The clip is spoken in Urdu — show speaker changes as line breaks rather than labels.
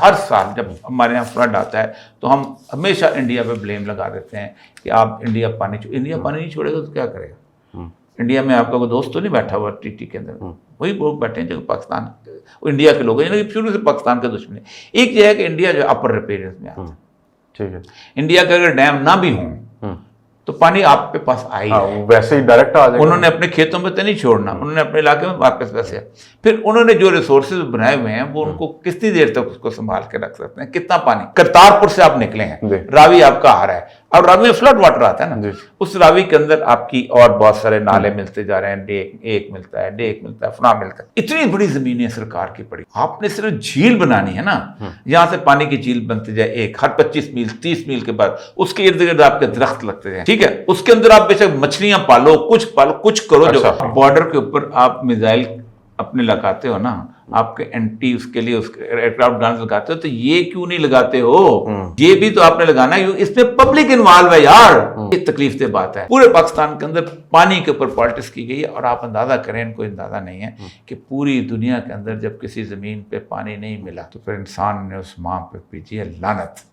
ہر سال جب ہمارے یہاں فلڈ آتا ہے تو ہم ہمیشہ انڈیا پہ بلیم لگا دیتے ہیں کہ آپ انڈیا پانی نہیں چھوڑے گا تو کیا کرے گا؟ انڈیا میں آپ کا کوئی دوست تو نہیں بیٹھا ہوا ٹی کے اندر، وہی لوگ بیٹھے ہیں جو پاکستان انڈیا کے لوگ ہیں، شروع سے پاکستان کے دشمن ہیں۔ ایک یہ ہے کہ انڈیا جو اپر ریپیرنس میں آتا ہے، ٹھیک ہے، انڈیا کے اگر ڈیم نہ بھی ہوں تو پانی آپ کے پاس آئی ہے،
ویسے ہی ڈائریکٹ آ جائے گا۔
انہوں نے اپنے کھیتوں میں تو نہیں چھوڑنا، انہوں نے اپنے علاقے میں واپس ویسے پھر انہوں نے جو ریسورسز بنائے ہوئے ہیں وہ ان کو کتنی دیر تک اس کو سنبھال کے رکھ سکتے ہیں؟ کتنا پانی کرتارپور سے آپ نکلے ہیں، راوی آپ کا آ رہا ہے، اور راوی میں فلڈ واٹر آتا ہے نا، اس راوی کے اندر آپ کی اور بہت سارے نالے ملتے جا رہے ہیں، ڈے ایک ملتا ہے، ڈے ایک ملتا ہے، فلاں ملتا ہے۔ اتنی بڑی زمینیں سرکار کی پڑی، آپ نے صرف جھیل بنانی ہے نا، یہاں سے پانی کی جھیل بنتی جائے ایک، ہر 25 میل 30 میل کے بعد اس کے ارد گرد آپ کے درخت لگتے جائیں، ٹھیک ہے، اس کے اندر آپ بے شک مچھلیاں پالو، کچھ کرو، جو بارڈر کے اوپر آپ میزائل اپنے لگاتے ہو نا، آپ کے اینٹی اس کے لیے ایئر کرافٹ گنز لگاتے ہو، تو یہ کیوں نہیں لگاتے ہو؟ یہ بھی تو آپ نے لگانا ہے، اس میں پبلک انوالو ہے یار۔ یہ تکلیف دہ بات ہے، پورے پاکستان کے اندر پانی کے اوپر پالیٹکس کی گئی ہے، اور آپ اندازہ کریں، ان کو اندازہ نہیں ہے کہ پوری دنیا کے اندر جب کسی زمین پہ پانی نہیں ملا تو پھر انسان نے اس ماں پہ بھیجی ہے لعنت۔